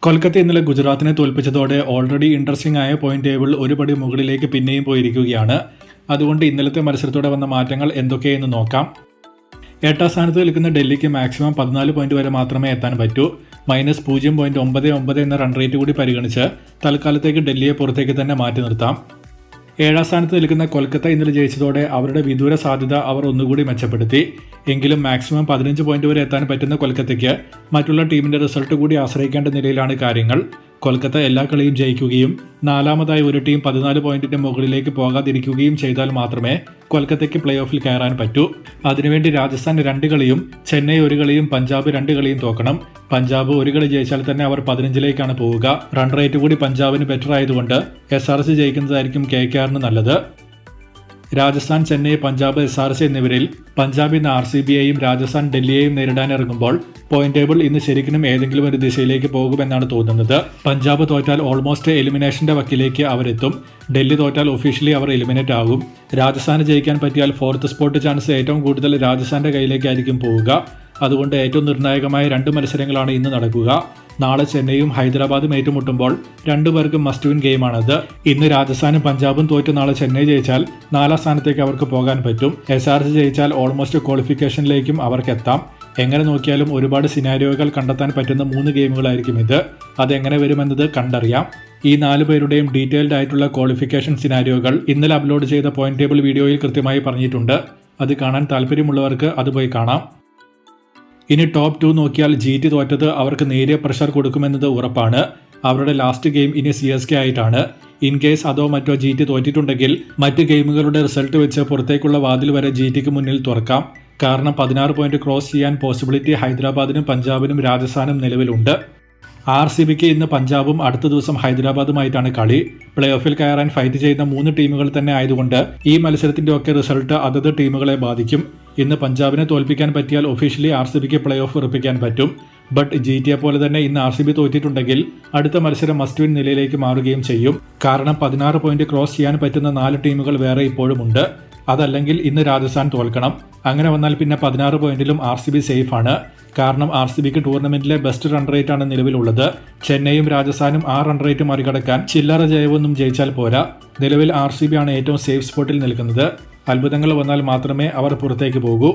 കൊൽക്കത്ത ഇന്നലെ ഗുജറാത്തിനെ തോൽപ്പിച്ചതോടെ already interesting ആയ point table ഒരുപടി മുകളിലേക്ക് പിന്നെയും പോയിരിക്കുകയാണ്. അതുകൊണ്ട് ഇന്നലത്തെ മത്സരത്തോടെ വന്ന മാറ്റങ്ങൾ എന്തൊക്കെയെന്ന് നോക്കാം. 8ാം സ്ഥാനത്ത് നിൽക്കുന്ന ഡൽഹിക്ക് മാക്സിമം 14 പോയിന്റ് വരെ മാത്രമേ എത്താൻ പറ്റൂ. -0.99 എന്ന റൺ റേറ്റ് കൂടി പരിഗണിച്ച് തൽക്കാലത്തേക്ക് ഡൽഹിയെ പുറത്തേക്ക് തന്നെ മാറ്റി നിർത്താം. 7ാം സ്ഥാനത്ത് നിൽക്കുന്ന കൊൽക്കത്ത ഇന്നലെ ജയിച്ചതോടെ അവരുടെ വിദൂര സാധ്യത അവർ ഒന്നുകൂടി മെച്ചപ്പെടുത്തി. എങ്കിലും മാക്സിമം 15 പോയിന്റ് വരെ എത്താൻ പറ്റുന്ന കൊൽക്കത്തയ്ക്ക് മറ്റുള്ള ടീമിന്റെ റിസൾട്ട് കൂടി ആശ്രയിക്കേണ്ട നിലയിലാണ് കാര്യങ്ങൾ. കൊൽക്കത്ത എല്ലാ കളിയും ജയിക്കുകയും 4ാമതായി ഒരു ടീം 14 പോയിന്റിന്റെ മുകളിലേക്ക് പോകാതിരിക്കുകയും ചെയ്താൽ മാത്രമേ കൊൽക്കത്തയ്ക്ക് പ്ലേ ഓഫിൽ കയറാൻ പറ്റൂ. അതിനുവേണ്ടി രാജസ്ഥാൻ 2 കളിയും ചെന്നൈ 1 കളിയും പഞ്ചാബ് 2 കളിയും തോക്കണം. പഞ്ചാബ് 1 കളി ജയിച്ചാൽ തന്നെ അവർ 15ലേക്കാണ് പോവുക. റൺ റേറ്റ് കൂടി പഞ്ചാബിന് ബെറ്റർ ആയതുകൊണ്ട് SRC ജയിക്കുന്നതായിരിക്കും KKRന് നല്ലത്. രാജസ്ഥാൻ, ചെന്നൈ, പഞ്ചാബ്, SRC എന്നിവരിൽ പഞ്ചാബ് ഇന്ന് RCBയെയും രാജസ്ഥാൻ ഡൽഹിയെയും നേരിടാനിറങ്ങുമ്പോൾ പോയിന്റ് ടേബിൾ ഇന്ന് ശരിക്കും ഏതെങ്കിലും ഒരു ദിശയിലേക്ക് പോകുമെന്നാണ് തോന്നുന്നത്. പഞ്ചാബ് തോറ്റാൽ ഓൾമോസ്റ്റ് എലിമിനേഷന്റെ വക്കിലേക്ക് അവരെത്തും. ഡൽഹി തോറ്റാൽ ഒഫീഷ്യലി അവർ എലിമിനേറ്റ് ആകും. രാജസ്ഥാന് ജയിക്കാൻ പറ്റിയാൽ 4th സ്പോട്ട് ചാൻസ് ഏറ്റവും കൂടുതൽ രാജസ്ഥാന്റെ കയ്യിലേക്കായിരിക്കും പോവുക. അതുകൊണ്ട് ഏറ്റവും നിർണായകമായ 2 മത്സരങ്ങളാണ് ഇന്ന് നടക്കുക. നാളെ ചെന്നൈയും ഹൈദരാബാദും ഏറ്റുമുട്ടുമ്പോൾ 2 പേർക്കും മസ്റ്റ് വിൻ ഗെയിമാണത്. ഇന്ന് രാജസ്ഥാനും പഞ്ചാബും തോറ്റ് നാളെ ചെന്നൈ ജയിച്ചാൽ 4ാം സ്ഥാനത്തേക്ക് അവർക്ക് പോകാൻ പറ്റും. SRC ജയിച്ചാൽ ഓൾമോസ്റ്റ് ക്വാളിഫിക്കേഷനിലേക്കും അവർക്ക് എത്താം. എങ്ങനെ നോക്കിയാലും ഒരുപാട് സിനാരിയോകൾ കണ്ടെത്താൻ പറ്റുന്ന 3 ഗെയിമുകളായിരിക്കും ഇത്. അതെങ്ങനെ വരുമെന്നത് കണ്ടറിയാം. ഈ 4 പേരുടെയും ഡീറ്റെയിൽഡ് ആയിട്ടുള്ള ക്വാളിഫിക്കേഷൻ സിനാരിയോകൾ ഇന്നലെ അപ്ലോഡ് ചെയ്ത പോയിന്റ് ടേബിൾ വീഡിയോയിൽ കൃത്യമായി പറഞ്ഞിട്ടുണ്ട്. അത് കാണാൻ താല്പര്യമുള്ളവർക്ക് അത് പോയി കാണാം. ഇനി ടോപ്പ് 2 നോക്കിയാൽ GT തോറ്റത് അവർക്ക് നേരിയ പ്രഷർ കൊടുക്കുമെന്നത് ഉറപ്പാണ്. അവരുടെ ലാസ്റ്റ് ഗെയിം ഇനി CSK ആയിട്ടാണ്. ഇൻ കേസ് അതോ മറ്റോ GT തോറ്റിട്ടുണ്ടെങ്കിൽ മറ്റ് ഗെയിമുകളുടെ റിസൾട്ട് വെച്ച് പുറത്തേക്കുള്ള വാതിൽ വരെ GTക്ക് മുന്നിൽ തുറക്കാം. കാരണം 16 പോയിന്റ് ക്രോസ് ചെയ്യാൻ പോസിബിലിറ്റി ഹൈദരാബാദിനും പഞ്ചാബിനും രാജസ്ഥാനും നിലവിലുണ്ട്. RCBക്ക് ഇന്ന് പഞ്ചാബും അടുത്ത ദിവസം ഹൈദരാബാദുമായിട്ടാണ് കളി. പ്ലേ ഓഫിൽ കയറാൻ ഫൈറ്റ് ചെയ്യുന്ന 3 ടീമുകൾ തന്നെ ആയതുകൊണ്ട് ഈ മത്സരത്തിന്റെ ഒക്കെ റിസൾട്ട് അതത് ടീമുകളെ ബാധിക്കും. ഇന്ന് പഞ്ചാബിനെ തോൽപ്പിക്കാൻ പറ്റിയാൽ ഒഫീഷ്യലി RCBക്ക് പ്ലേ ഓഫ് ഉറപ്പിക്കാൻ പറ്റും. ബട്ട് GTയെ പോലെ തന്നെ ഇന്ന് RCB തോറ്റിട്ടുണ്ടെങ്കിൽ അടുത്ത മത്സരം മസ്റ്റ് വിൻ നിലയിലേക്ക് മാറുകയും ചെയ്യും. കാരണം 16 പോയിന്റ് ക്രോസ് ചെയ്യാൻ പറ്റുന്ന 4 ടീമുകൾ വേറെ ഇപ്പോഴുമുണ്ട്. അതല്ലെങ്കിൽ ഇന്ന് രാജസ്ഥാൻ തോൽക്കണം. അങ്ങനെ വന്നാൽ പിന്നെ 16 പോയിന്റിലും RCB സേഫ് ആണ്. കാരണം RCBക്ക് ടൂർണമെന്റിലെ ബെസ്റ്റ് റൺ റേറ്റ് ആണ് നിലവിലുള്ളത്. ചെന്നൈയും രാജസ്ഥാനും ആ റൺ റേറ്റ് മറികടക്കാൻ ചില്ലറ ജയമൊന്നും ജയിച്ചാൽ പോരാ. നിലവിൽ RCB ആണ് ഏറ്റവും സേഫ് സ്പോട്ടിൽ നിൽക്കുന്നത്. അത്ഭുതങ്ങൾ വന്നാൽ മാത്രമേ അവർ പുറത്തേക്ക് പോകൂ.